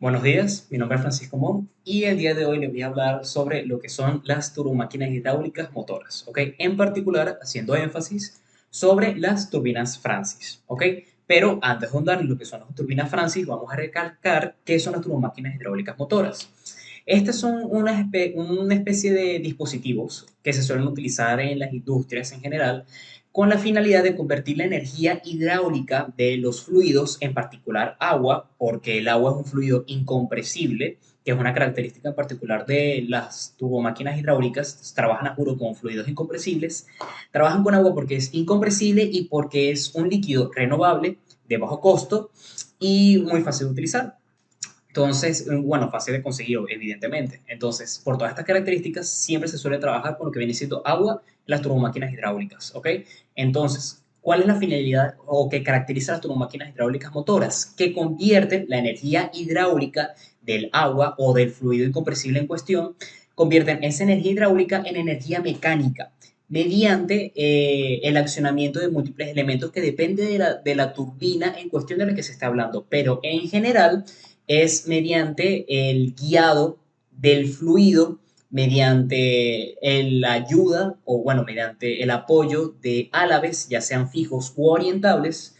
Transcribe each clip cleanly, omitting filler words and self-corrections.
Buenos días, mi nombre es Francisco Mon y el día de hoy les voy a hablar sobre lo que son las turbomáquinas hidráulicas motoras, ¿ok? En particular, haciendo énfasis sobre las turbinas Francis, ¿ok? Pero antes de ahondar en lo que son las turbinas Francis, vamos a recalcar qué son las turbomáquinas hidráulicas motoras. Estas son una especie de dispositivos que se suelen utilizar en las industrias en general con la finalidad de convertir la energía hidráulica de los fluidos, en particular agua, porque el agua es un fluido incompresible, que es una característica en particular de las turbomáquinas hidráulicas, trabajan a juro con fluidos incompresibles, trabajan con agua porque es incompresible y porque es un líquido renovable de bajo costo y muy fácil de utilizar. Entonces, bueno, fácil de conseguir, evidentemente. Entonces, por todas estas características, siempre se suele trabajar con lo que viene siendo agua en las turbomáquinas hidráulicas, ¿ok? Entonces, ¿cuál es la finalidad o que caracteriza las turbomáquinas hidráulicas motoras? Que convierten la energía hidráulica del agua o del fluido incompresible en cuestión, convierten esa energía hidráulica en energía mecánica mediante el accionamiento de múltiples elementos que depende de la turbina en cuestión de la que se está hablando. Pero en general, es mediante el guiado del fluido, mediante la ayuda o bueno, mediante el apoyo de álabes, ya sean fijos u orientables,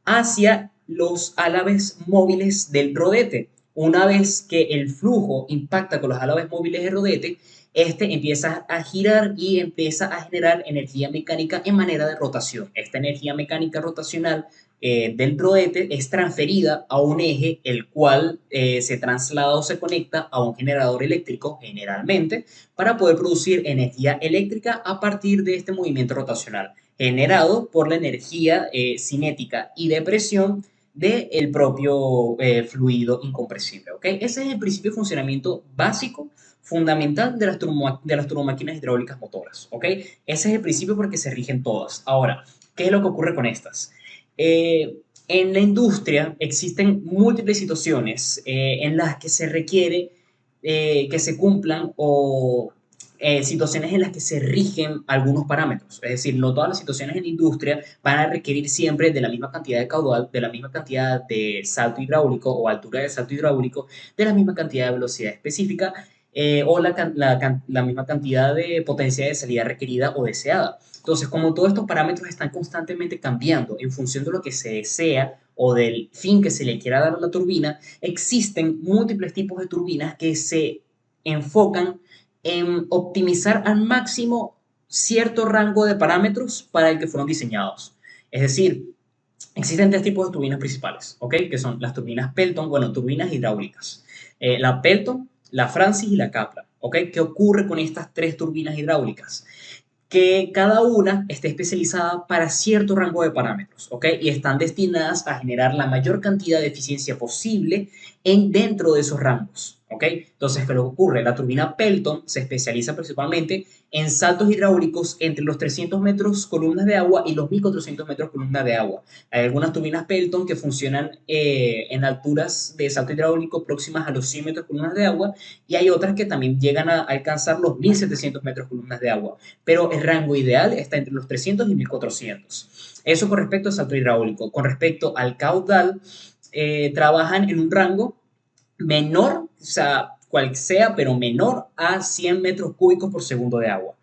hacia los álabes móviles del rodete. Una vez que el flujo impacta con los álabes móviles del rodete, este empieza a girar y empieza a generar energía mecánica en manera de rotación. Esta energía mecánica rotacional del rodete es transferida a un eje, el cual se traslada o se conecta a un generador eléctrico, generalmente, para poder producir energía eléctrica a partir de este movimiento rotacional generado por la energía cinética y de presión del propio fluido incompresible. ¿Okay? Ese es el principio de funcionamiento básico, fundamental de las turbomáquinas hidráulicas motoras. ¿Okay? Ese es el principio porque se rigen todas. Ahora, ¿qué es lo que ocurre con estas? En la industria existen múltiples situaciones en las que se requiere que se cumplan o situaciones en las que se rigen algunos parámetros. Es decir, no todas las situaciones en la industria van a requerir siempre de la misma cantidad de caudal, de la misma cantidad de salto hidráulico o altura de salto hidráulico, de la misma cantidad de velocidad específica o la misma cantidad de potencia de salida requerida o deseada. Entonces, como todos estos parámetros están constantemente cambiando en función de lo que se desea o del fin que se le quiera dar a la turbina, existen múltiples tipos de turbinas que se enfocan en optimizar al máximo cierto rango de parámetros para el que fueron diseñados. Es decir, existen tres tipos de turbinas principales, ¿ok? Que son las turbinas Pelton, bueno, turbinas hidráulicas. La Pelton, la Francis y la Kaplan, ¿ok? ¿Qué ocurre con estas tres turbinas hidráulicas? Que cada una esté especializada para cierto rango de parámetros, ¿ok? Y están destinadas a generar la mayor cantidad de eficiencia posible dentro de esos rangos, ¿ok? Entonces, ¿qué es lo que ocurre? La turbina Pelton se especializa principalmente en saltos hidráulicos entre los 300 metros columnas de agua y los 1400 metros columnas de agua. Hay algunas turbinas Pelton que funcionan en alturas de salto hidráulico próximas a los 100 metros columnas de agua y hay otras que también llegan a alcanzar los 1700 metros columnas de agua, pero el rango ideal está entre los 300 y 1400. Eso con respecto al salto hidráulico. Con respecto al caudal, trabajan en un rango menor, o sea, cual sea, pero menor a 100 metros cúbicos por segundo de agua.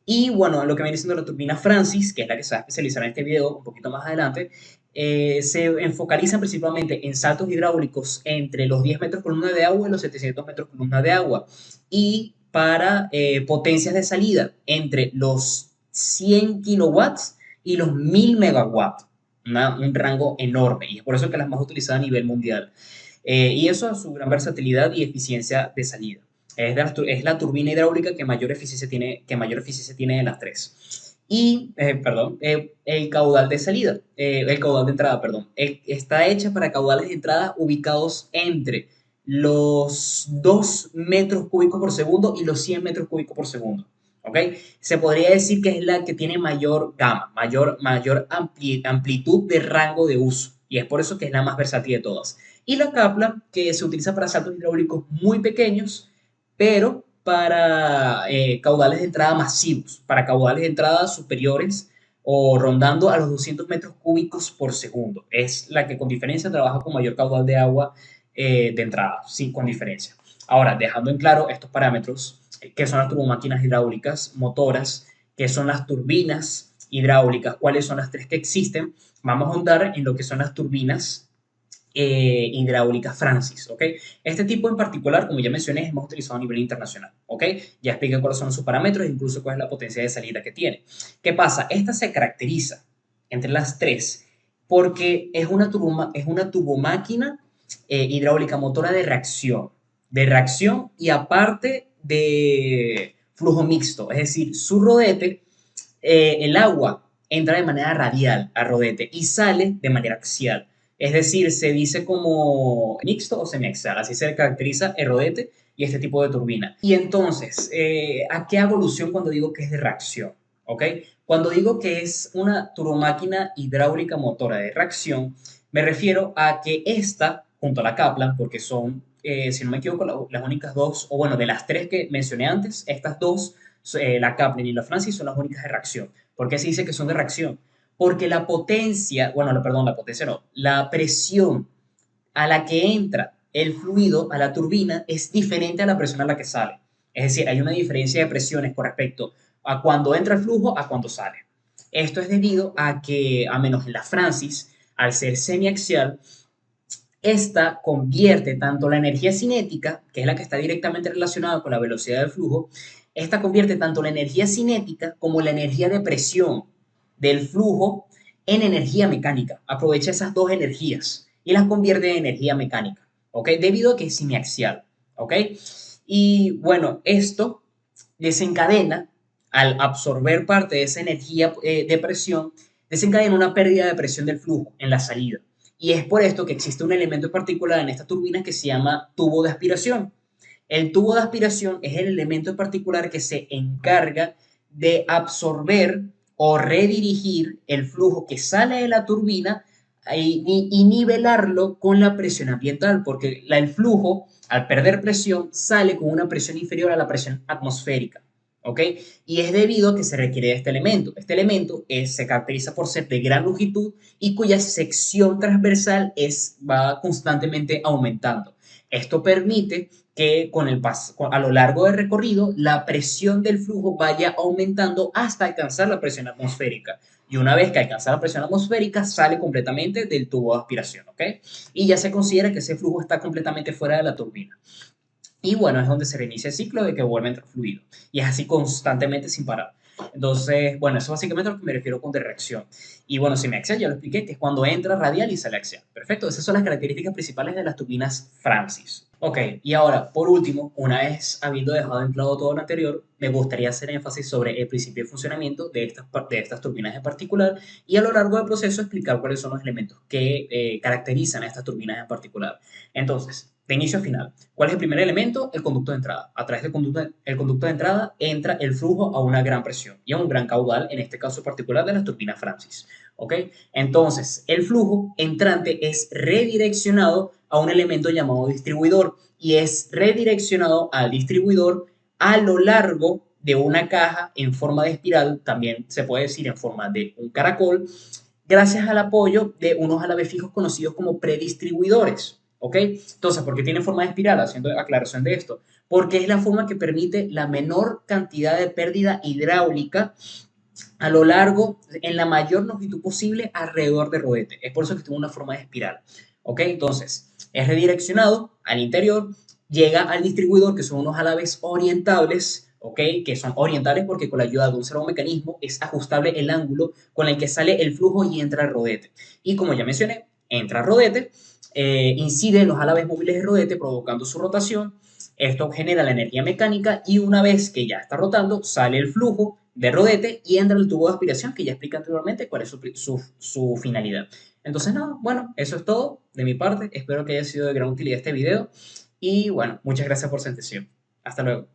Y bueno, lo que viene siendo la turbina Francis, que es la que se va a especializar en este video un poquito más adelante, se enfocalizan principalmente en saltos hidráulicos entre los 10 metros columna de agua y los 700 metros columna de agua. Y para potencias de salida entre los 100 kilowatts y los 1000 megawatts. Un rango enorme y es por eso que las más utilizadas a nivel mundial. Y eso a su gran versatilidad y eficiencia de salida. Es la turbina hidráulica que mayor eficiencia tiene de las tres. Y, perdón, el caudal de salida, el caudal de entrada, perdón, está hecha para caudales de entrada ubicados entre los 2 metros cúbicos por segundo y los 100 metros cúbicos por segundo. ¿Ok? Se podría decir que es la que tiene mayor gama, mayor amplitud de rango de uso. Y es por eso que es la más versátil de todas. Y la Kaplan, que se utiliza para saltos hidráulicos muy pequeños, pero para caudales de entrada masivos, para caudales de entrada superiores o rondando a los 200 metros cúbicos por segundo. Es la que con diferencia trabaja con mayor caudal de agua de entrada, sí, con diferencia. Ahora, dejando en claro estos parámetros, qué son las turbomáquinas hidráulicas motoras, qué son las turbinas hidráulicas, cuáles son las tres que existen, vamos a ahondar en lo que son las turbinas hidráulica Francis, ¿ok? Este tipo en particular, como ya mencioné, es más utilizado a nivel internacional, ¿ok? Ya expliqué cuáles son sus parámetros e incluso cuál es la potencia de salida que tiene. ¿Qué pasa? Esta se caracteriza entre las tres porque es una turbomáquina hidráulica motora de reacción y aparte de flujo mixto, es decir, su rodete, el agua entra de manera radial al rodete y sale de manera axial. Es decir, se dice como mixto o semiaxial, así se caracteriza el rodete y este tipo de turbina. Y entonces, ¿a qué hago alusión cuando digo que es de reacción? ¿Ok? Cuando digo que es una turbomáquina hidráulica motora de reacción, me refiero a que esta, junto a la Kaplan, porque son, si no me equivoco, las únicas dos, o bueno, de las tres que mencioné antes, estas dos, la Kaplan y la Francis, son las únicas de reacción. ¿Por qué se dice que son de reacción? Porque la potencia, bueno, perdón, la potencia no, la presión a la que entra el fluido a la turbina es diferente a la presión a la que sale. Es decir, hay una diferencia de presiones con respecto a cuando entra el flujo a cuando sale. Esto es debido a que, a menos en la Francis, al ser semiaxial, esta convierte tanto la energía cinética, que es la que está directamente relacionada con la velocidad del flujo, esta convierte tanto la energía cinética como la energía de presión del flujo en energía mecánica. Aprovecha esas dos energías y las convierte en energía mecánica, ¿ok? Debido a que es semiaxial, ¿ok? Y bueno, esto desencadena, al absorber parte de esa energía de presión, desencadena una pérdida de presión del flujo en la salida. Y es por esto que existe un elemento en particular en esta turbina que se llama tubo de aspiración. El tubo de aspiración es el elemento en particular que se encarga de absorber o redirigir el flujo que sale de la turbina y nivelarlo con la presión ambiental, porque el flujo, al perder presión, sale con una presión inferior a la presión atmosférica. ¿Ok? Y es debido a que se requiere de este elemento. Este elemento se caracteriza por ser de gran longitud y cuya sección transversal va constantemente aumentando. Esto permite que a lo largo del recorrido la presión del flujo vaya aumentando hasta alcanzar la presión atmosférica. Y una vez que alcanza la presión atmosférica, sale completamente del tubo de aspiración, ¿ok? Y ya se considera que ese flujo está completamente fuera de la turbina. Y bueno, es donde se reinicia el ciclo de que vuelve a entrar fluido. Y es así constantemente sin parar. Entonces, bueno, eso básicamente es lo que me refiero con de reacción. Y bueno, semiaxial ya lo expliqué, que es cuando entra radial y sale axial. Perfecto, esas son las características principales de las turbinas Francis. Ok, y ahora, por último, una vez habiendo dejado en claro todo lo anterior, me gustaría hacer énfasis sobre el principio de funcionamiento de estas turbinas en particular y a lo largo del proceso explicar cuáles son los elementos que caracterizan a estas turbinas en particular. Entonces, de inicio a final, ¿cuál es el primer elemento? El conducto de entrada. A través del conducto de entrada entra el flujo a una gran presión y a un gran caudal, en este caso particular de las turbinas Francis. ¿Ok? Entonces, el flujo entrante es redireccionado a un elemento llamado distribuidor y es redireccionado al distribuidor a lo largo de una caja en forma de espiral, también se puede decir en forma de un caracol, gracias al apoyo de unos alabes fijos conocidos como predistribuidores. ¿Ok? Entonces, ¿por qué tiene forma de espiral? Haciendo aclaración de esto. Porque es la forma que permite la menor cantidad de pérdida hidráulica a lo largo, en la mayor longitud posible alrededor del rodete. Es por eso que tiene una forma de espiral. ¿Ok? Entonces, es redireccionado al interior, llega al distribuidor, que son unos alabes orientables, ¿ok? Que son orientables porque con la ayuda de un servomecanismo es ajustable el ángulo con el que sale el flujo y entra el rodete. Y como ya mencioné, entra el rodete, incide en los alabes móviles del rodete provocando su rotación. Esto genera la energía mecánica y una vez que ya está rotando, sale el flujo de rodete y entra el tubo de aspiración, que ya expliqué anteriormente cuál es su finalidad. Entonces, no, bueno, eso es todo de mi parte. Espero que haya sido de gran utilidad este video. Y bueno, muchas gracias por su atención. Hasta luego.